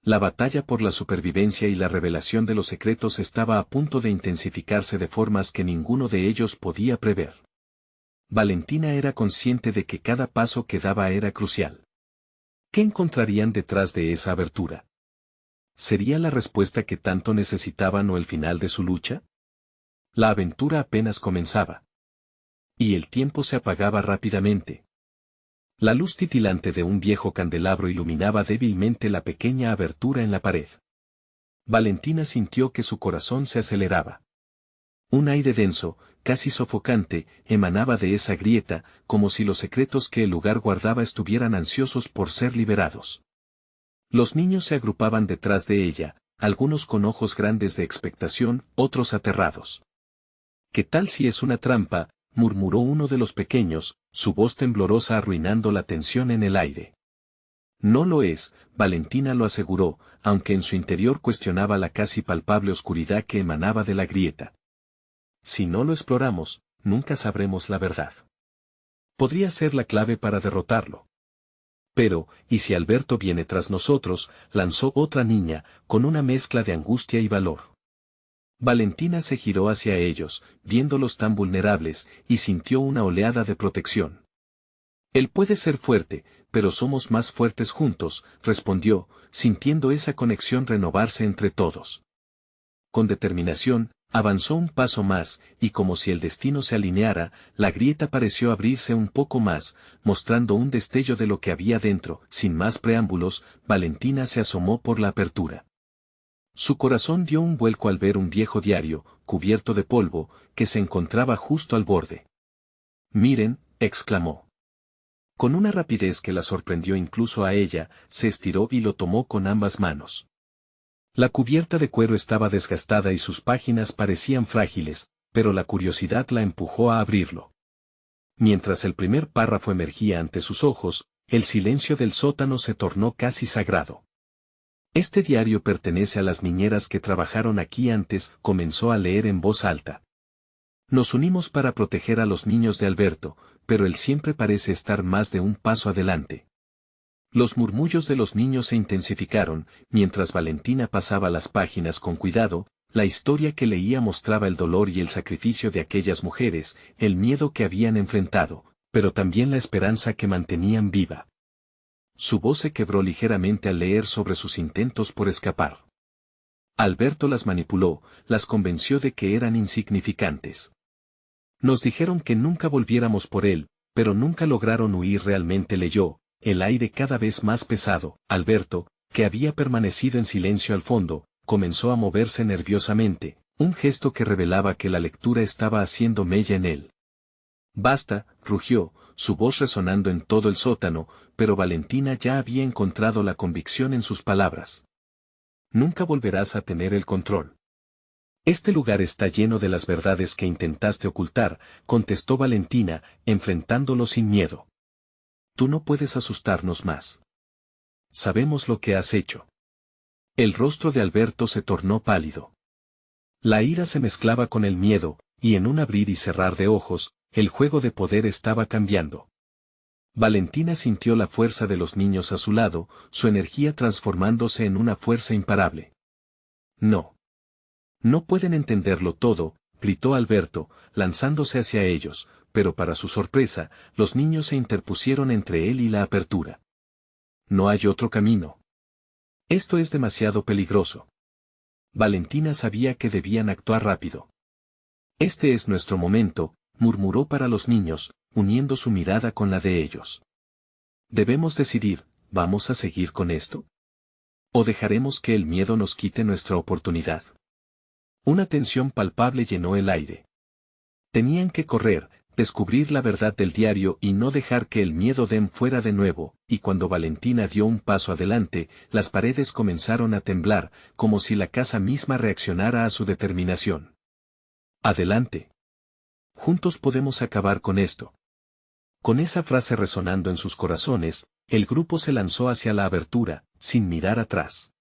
La batalla por la supervivencia y la revelación de los secretos estaba a punto de intensificarse de formas que ninguno de ellos podía prever. Valentina era consciente de que cada paso que daba era crucial. ¿Qué encontrarían detrás de esa abertura? ¿Sería la respuesta que tanto necesitaban o el final de su lucha? La aventura apenas comenzaba. Y el tiempo se apagaba rápidamente. La luz titilante de un viejo candelabro iluminaba débilmente la pequeña abertura en la pared. Valentina sintió que su corazón se aceleraba. Un aire denso, casi sofocante, emanaba de esa grieta, como si los secretos que el lugar guardaba estuvieran ansiosos por ser liberados. Los niños se agrupaban detrás de ella, algunos con ojos grandes de expectación, otros aterrados. ¿Qué tal si es una trampa?, murmuró uno de los pequeños, su voz temblorosa arruinando la tensión en el aire. No lo es, Valentina lo aseguró, aunque en su interior cuestionaba la casi palpable oscuridad que emanaba de la grieta. Si no lo exploramos, nunca sabremos la verdad. Podría ser la clave para derrotarlo. Pero, ¿y si Alberto viene tras nosotros?, lanzó otra niña, con una mezcla de angustia y valor. Valentina se giró hacia ellos, viéndolos tan vulnerables, y sintió una oleada de protección. Él puede ser fuerte, pero somos más fuertes juntos, respondió, sintiendo esa conexión renovarse entre todos. Con determinación, Avanzó un paso más, y como si el destino se alineara, la grieta pareció abrirse un poco más, mostrando un destello de lo que había dentro. Sin más preámbulos, Valentina se asomó por la apertura. Su corazón dio un vuelco al ver un viejo diario, cubierto de polvo, que se encontraba justo al borde. «Miren», exclamó. Con una rapidez que la sorprendió incluso a ella, se estiró y lo tomó con ambas manos. La cubierta de cuero estaba desgastada y sus páginas parecían frágiles, pero la curiosidad la empujó a abrirlo. Mientras el primer párrafo emergía ante sus ojos, el silencio del sótano se tornó casi sagrado. «Este diario pertenece a las niñeras que trabajaron aquí antes», comenzó a leer en voz alta. «Nos unimos para proteger a los niños de Alberto, pero él siempre parece estar más de un paso adelante». Los murmullos de los niños se intensificaron, mientras Valentina pasaba las páginas con cuidado. La historia que leía mostraba el dolor y el sacrificio de aquellas mujeres, el miedo que habían enfrentado, pero también la esperanza que mantenían viva. Su voz se quebró ligeramente al leer sobre sus intentos por escapar. Alberto las manipuló, las convenció de que eran insignificantes. Nos dijeron que nunca volviéramos por él, pero nunca lograron huir realmente, leyó. El aire cada vez más pesado. Alberto, que había permanecido en silencio al fondo, comenzó a moverse nerviosamente, un gesto que revelaba que la lectura estaba haciendo mella en él. «Basta», rugió, su voz resonando en todo el sótano, pero Valentina ya había encontrado la convicción en sus palabras. «Nunca volverás a tener el control. Este lugar está lleno de las verdades que intentaste ocultar», contestó Valentina, enfrentándolo sin miedo. «Tú no puedes asustarnos más. Sabemos lo que has hecho». El rostro de Alberto se tornó pálido. La ira se mezclaba con el miedo, y en un abrir y cerrar de ojos, el juego de poder estaba cambiando. Valentina sintió la fuerza de los niños a su lado, su energía transformándose en una fuerza imparable. «No. No pueden entenderlo todo», gritó Alberto, lanzándose hacia ellos, pero para su sorpresa, los niños se interpusieron entre él y la apertura. «No hay otro camino. Esto es demasiado peligroso». Valentina sabía que debían actuar rápido. «Este es nuestro momento», murmuró para los niños, uniendo su mirada con la de ellos. «Debemos decidir, ¿vamos a seguir con esto? ¿O dejaremos que el miedo nos quite nuestra oportunidad?» Una tensión palpable llenó el aire. Tenían que correr, descubrir la verdad del diario y no dejar que el miedo den fuera de nuevo, y cuando Valentina dio un paso adelante, las paredes comenzaron a temblar, como si la casa misma reaccionara a su determinación. «Adelante. Juntos podemos acabar con esto». Con esa frase resonando en sus corazones, el grupo se lanzó hacia la abertura, sin mirar atrás.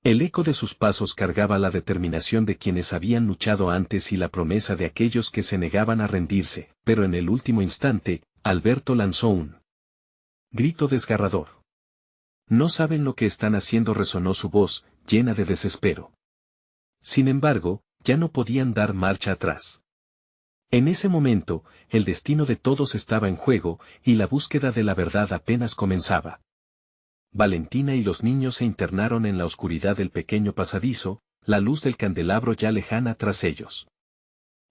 El eco de sus pasos cargaba la determinación de quienes habían luchado antes y la promesa de aquellos que se negaban a rendirse, pero en el último instante, Alberto lanzó un grito desgarrador. «No saben lo que están haciendo», resonó su voz, llena de desespero. Sin embargo, ya no podían dar marcha atrás. En ese momento, el destino de todos estaba en juego, y la búsqueda de la verdad apenas comenzaba. Valentina y los niños se internaron en la oscuridad del pequeño pasadizo, la luz del candelabro ya lejana tras ellos.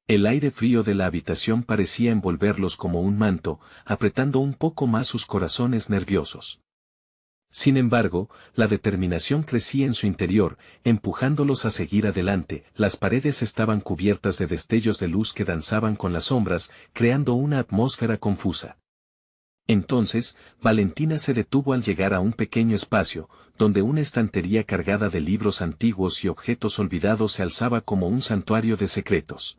El aire frío de la habitación parecía envolverlos como un manto, apretando un poco más sus corazones nerviosos. Sin embargo, la determinación crecía en su interior, empujándolos a seguir adelante. Las paredes estaban cubiertas de destellos de luz que danzaban con las sombras, creando una atmósfera confusa. Entonces, Valentina se detuvo al llegar a un pequeño espacio, donde una estantería cargada de libros antiguos y objetos olvidados se alzaba como un santuario de secretos.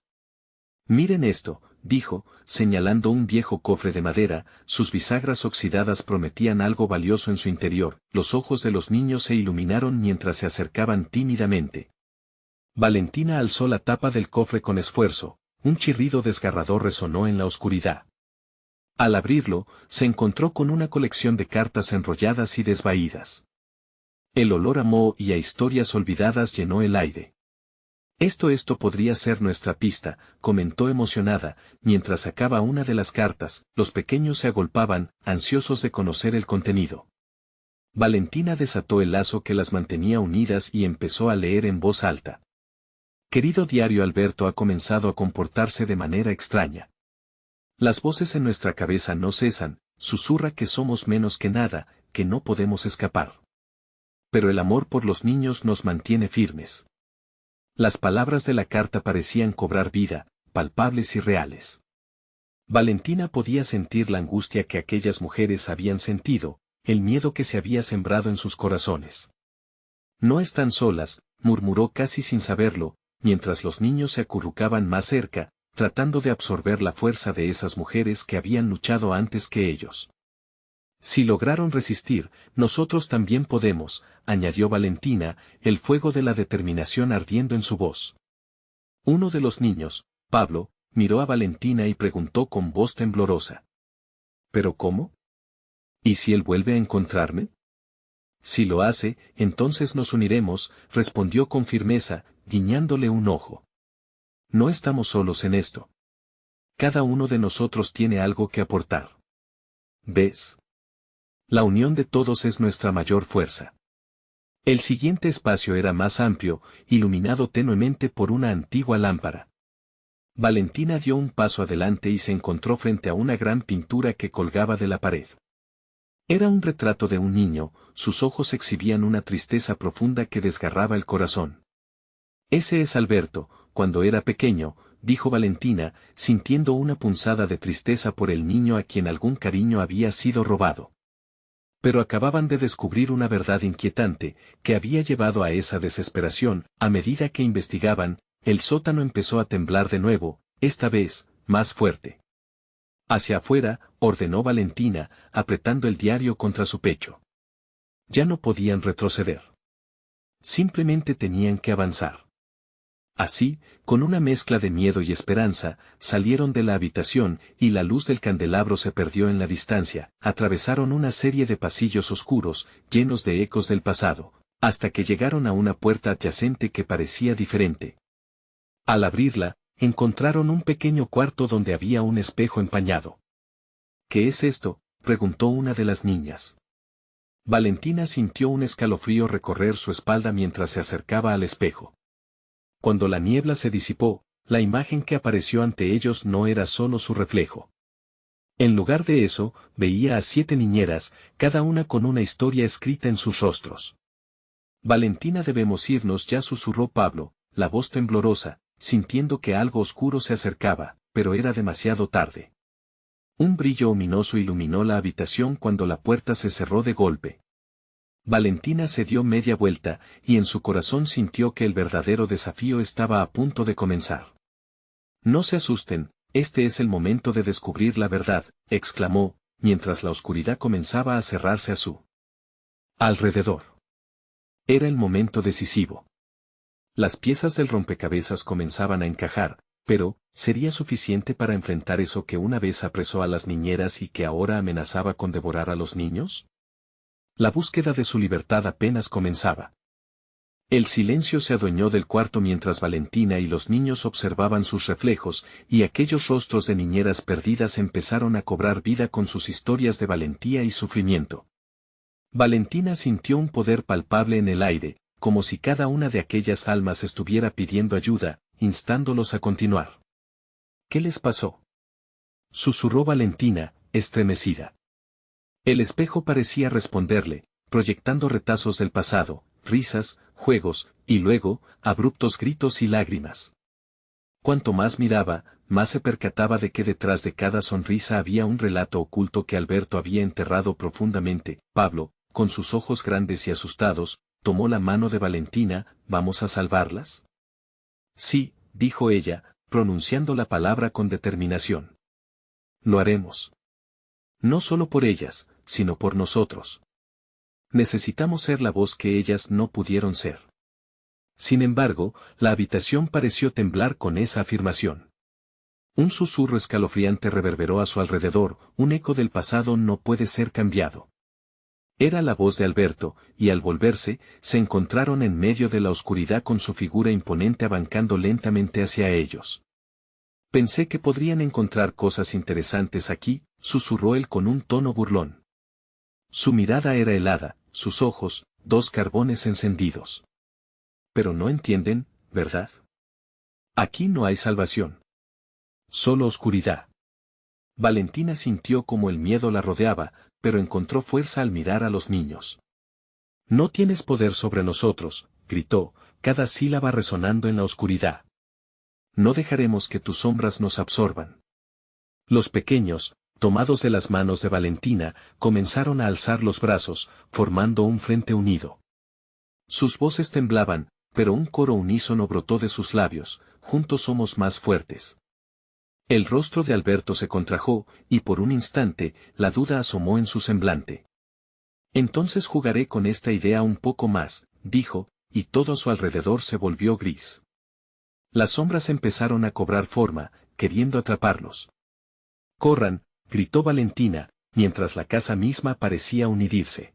«Miren esto», dijo, señalando un viejo cofre de madera. Sus bisagras oxidadas prometían algo valioso en su interior. Los ojos de los niños se iluminaron mientras se acercaban tímidamente. Valentina alzó la tapa del cofre con esfuerzo, un chirrido desgarrador resonó en la oscuridad. Al abrirlo, se encontró con una colección de cartas enrolladas y desvaídas. El olor a moho y a historias olvidadas llenó el aire. Esto podría ser nuestra pista», comentó emocionada, mientras sacaba una de las cartas. Los pequeños se agolpaban, ansiosos de conocer el contenido. Valentina desató el lazo que las mantenía unidas y empezó a leer en voz alta. Querido diario, Alberto ha comenzado a comportarse de manera extraña. Las voces en nuestra cabeza no cesan, susurra que somos menos que nada, que no podemos escapar. Pero el amor por los niños nos mantiene firmes. Las palabras de la carta parecían cobrar vida, palpables y reales. Valentina podía sentir la angustia que aquellas mujeres habían sentido, el miedo que se había sembrado en sus corazones. No están solas, murmuró casi sin saberlo, mientras los niños se acurrucaban más cerca, tratando de absorber la fuerza de esas mujeres que habían luchado antes que ellos. Si lograron resistir, nosotros también podemos, añadió Valentina, el fuego de la determinación ardiendo en su voz. Uno de los niños, Pablo, miró a Valentina y preguntó con voz temblorosa. ¿Pero cómo? ¿Y si él vuelve a encontrarme? Si lo hace, entonces nos uniremos, respondió con firmeza, guiñándole un ojo. No estamos solos en esto. Cada uno de nosotros tiene algo que aportar. ¿Ves? La unión de todos es nuestra mayor fuerza. El siguiente espacio era más amplio, iluminado tenuemente por una antigua lámpara. Valentina dio un paso adelante y se encontró frente a una gran pintura que colgaba de la pared. Era un retrato de un niño, sus ojos exhibían una tristeza profunda que desgarraba el corazón. Ese es Alberto, cuando era pequeño, dijo Valentina, sintiendo una punzada de tristeza por el niño a quien algún cariño había sido robado. Pero acababan de descubrir una verdad inquietante, que había llevado a esa desesperación. A medida que investigaban, el sótano empezó a temblar de nuevo, esta vez, más fuerte. Hacia afuera, ordenó Valentina, apretando el diario contra su pecho. Ya no podían retroceder. Simplemente tenían que avanzar. Así, con una mezcla de miedo y esperanza, salieron de la habitación y la luz del candelabro se perdió en la distancia, atravesaron una serie de pasillos oscuros, llenos de ecos del pasado, hasta que llegaron a una puerta adyacente que parecía diferente. Al abrirla, encontraron un pequeño cuarto donde había un espejo empañado. ¿Qué es esto?, preguntó una de las niñas. Valentina sintió un escalofrío recorrer su espalda mientras se acercaba al espejo. Cuando la niebla se disipó, la imagen que apareció ante ellos no era solo su reflejo. En lugar de eso, veía a 7 niñeras, cada una con una historia escrita en sus rostros. Valentina, debemos irnos ya, susurró Pablo, la voz temblorosa, sintiendo que algo oscuro se acercaba, pero era demasiado tarde. Un brillo ominoso iluminó la habitación cuando la puerta se cerró de golpe. Valentina se dio media vuelta, y en su corazón sintió que el verdadero desafío estaba a punto de comenzar. No se asusten, este es el momento de descubrir la verdad, exclamó, mientras la oscuridad comenzaba a cerrarse a su alrededor. Era el momento decisivo. Las piezas del rompecabezas comenzaban a encajar, pero, ¿sería suficiente para enfrentar eso que una vez apresó a las niñeras y que ahora amenazaba con devorar a los niños? La búsqueda de su libertad apenas comenzaba. El silencio se adueñó del cuarto mientras Valentina y los niños observaban sus reflejos, y aquellos rostros de niñeras perdidas empezaron a cobrar vida con sus historias de valentía y sufrimiento. Valentina sintió un poder palpable en el aire, como si cada una de aquellas almas estuviera pidiendo ayuda, instándolos a continuar. ¿Qué les pasó?, susurró Valentina, estremecida. El espejo parecía responderle, proyectando retazos del pasado, risas, juegos, y luego, abruptos gritos y lágrimas. Cuanto más miraba, más se percataba de que detrás de cada sonrisa había un relato oculto que Alberto había enterrado profundamente. Pablo, con sus ojos grandes y asustados, tomó la mano de Valentina. ¿Vamos a salvarlas? Sí, dijo ella, pronunciando la palabra con determinación. Lo haremos. No solo por ellas, sino por nosotros. Necesitamos ser la voz que ellas no pudieron ser. Sin embargo, la habitación pareció temblar con esa afirmación. Un susurro escalofriante reverberó a su alrededor, un eco del pasado no puede ser cambiado. Era la voz de Alberto, y al volverse, se encontraron en medio de la oscuridad con su figura imponente avancando lentamente hacia ellos. Pensé que podrían encontrar cosas interesantes aquí, susurró él con un tono burlón. Su mirada era helada, sus ojos, 2 carbones encendidos. Pero no entienden, ¿verdad? Aquí no hay salvación. Solo oscuridad. Valentina sintió como el miedo la rodeaba, pero encontró fuerza al mirar a los niños. No tienes poder sobre nosotros, gritó, cada sílaba resonando en la oscuridad. No dejaremos que tus sombras nos absorban. Los pequeños, tomados de las manos de Valentina, comenzaron a alzar los brazos, formando un frente unido. Sus voces temblaban, pero un coro unísono brotó de sus labios: juntos somos más fuertes. El rostro de Alberto se contrajo, y por un instante, la duda asomó en su semblante. Entonces jugaré con esta idea un poco más, dijo, y todo a su alrededor se volvió gris. Las sombras empezaron a cobrar forma, queriendo atraparlos. «Corran», gritó Valentina, mientras la casa misma parecía hundirse.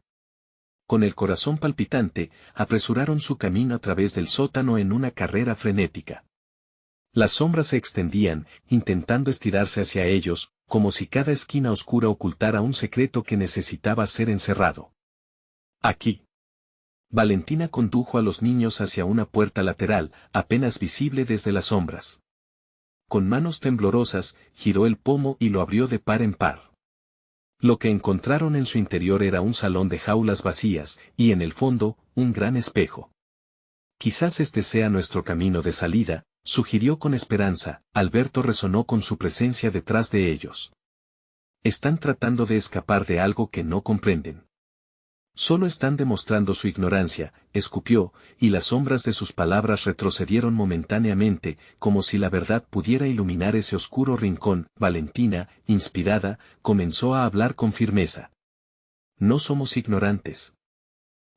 Con el corazón palpitante, apresuraron su camino a través del sótano en una carrera frenética. Las sombras se extendían, intentando estirarse hacia ellos, como si cada esquina oscura ocultara un secreto que necesitaba ser encerrado. Aquí. Valentina condujo a los niños hacia una puerta lateral, apenas visible desde las sombras. Con manos temblorosas, giró el pomo y lo abrió de par en par. Lo que encontraron en su interior era un salón de jaulas vacías, y en el fondo, un gran espejo. «Quizás este sea nuestro camino de salida», sugirió con esperanza. Alberto resonó con su presencia detrás de ellos. «Están tratando de escapar de algo que no comprenden. Solo están demostrando su ignorancia», escupió, y las sombras de sus palabras retrocedieron momentáneamente, como si la verdad pudiera iluminar ese oscuro rincón. Valentina, inspirada, comenzó a hablar con firmeza. «No somos ignorantes.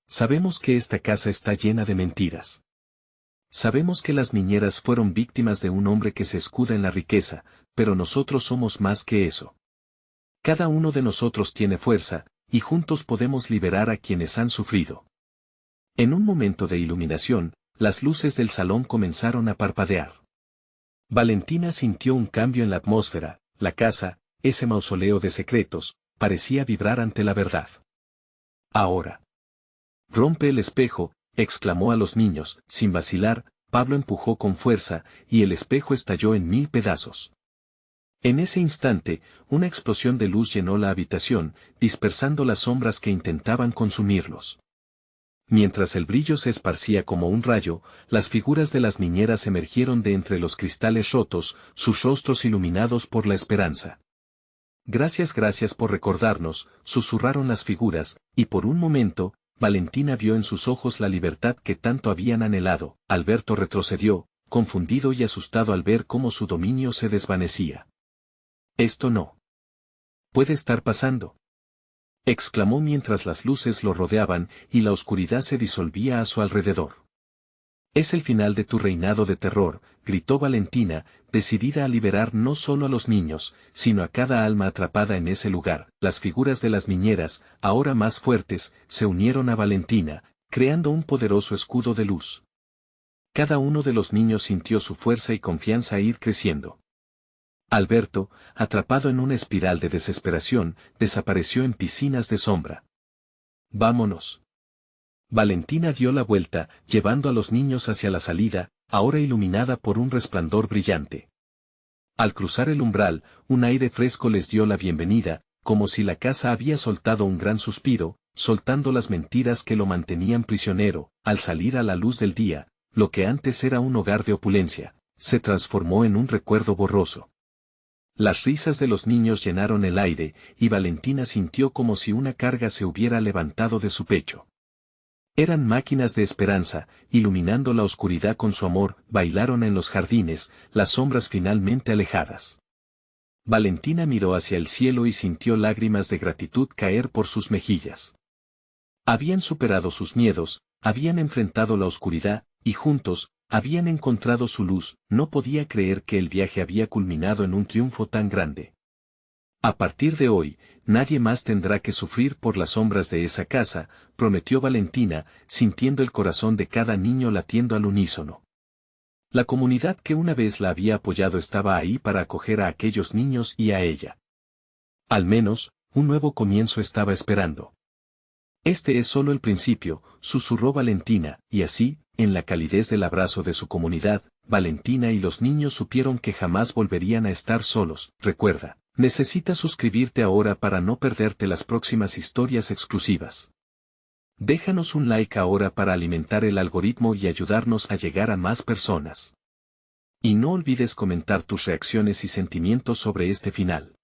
Sabemos que esta casa está llena de mentiras. Sabemos que las niñeras fueron víctimas de un hombre que se escuda en la riqueza, pero nosotros somos más que eso. Cada uno de nosotros tiene fuerza, y juntos podemos liberar a quienes han sufrido». En un momento de iluminación, las luces del salón comenzaron a parpadear. Valentina sintió un cambio en la atmósfera. La casa, ese mausoleo de secretos, parecía vibrar ante la verdad. «Ahora. Rompe el espejo», exclamó a los niños. Sin vacilar, Pablo empujó con fuerza, y el espejo estalló en 1000 pedazos. En ese instante, una explosión de luz llenó la habitación, dispersando las sombras que intentaban consumirlos. Mientras el brillo se esparcía como un rayo, las figuras de las niñeras emergieron de entre los cristales rotos, sus rostros iluminados por la esperanza. «Gracias, gracias por recordarnos», susurraron las figuras, y por un momento, Valentina vio en sus ojos la libertad que tanto habían anhelado. Alberto retrocedió, confundido y asustado al ver cómo su dominio se desvanecía. «Esto no puede estar pasando», exclamó mientras las luces lo rodeaban y la oscuridad se disolvía a su alrededor. «Es el final de tu reinado de terror», gritó Valentina, decidida a liberar no solo a los niños, sino a cada alma atrapada en ese lugar. Las figuras de las niñeras, ahora más fuertes, se unieron a Valentina, creando un poderoso escudo de luz. Cada uno de los niños sintió su fuerza y confianza ir creciendo. Alberto, atrapado en una espiral de desesperación, desapareció en piscinas de sombra. «Vámonos». Valentina dio la vuelta, llevando a los niños hacia la salida, ahora iluminada por un resplandor brillante. Al cruzar el umbral, un aire fresco les dio la bienvenida, como si la casa había soltado un gran suspiro, soltando las mentiras que lo mantenían prisionero. Al salir a la luz del día, lo que antes era un hogar de opulencia, se transformó en un recuerdo borroso. Las risas de los niños llenaron el aire, y Valentina sintió como si una carga se hubiera levantado de su pecho. Eran máquinas de esperanza, iluminando la oscuridad con su amor. Bailaron en los jardines, las sombras finalmente alejadas. Valentina miró hacia el cielo y sintió lágrimas de gratitud caer por sus mejillas. Habían superado sus miedos, habían enfrentado la oscuridad, y juntos, habían encontrado su luz. No podía creer que el viaje había culminado en un triunfo tan grande. «A partir de hoy, nadie más tendrá que sufrir por las sombras de esa casa», prometió Valentina, sintiendo el corazón de cada niño latiendo al unísono. La comunidad que una vez la había apoyado estaba ahí para acoger a aquellos niños y a ella. Al menos, un nuevo comienzo estaba esperando. «Este es solo el principio», susurró Valentina, y así, en la calidez del abrazo de su comunidad, Valentina y los niños supieron que jamás volverían a estar solos. Recuerda, necesitas suscribirte ahora para no perderte las próximas historias exclusivas. Déjanos un like ahora para alimentar el algoritmo y ayudarnos a llegar a más personas. Y no olvides comentar tus reacciones y sentimientos sobre este final.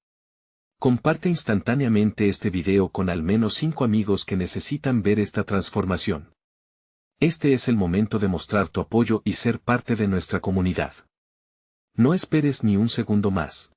Comparte instantáneamente este video con al menos 5 amigos que necesitan ver esta transformación. Este es el momento de mostrar tu apoyo y ser parte de nuestra comunidad. No esperes ni un segundo más.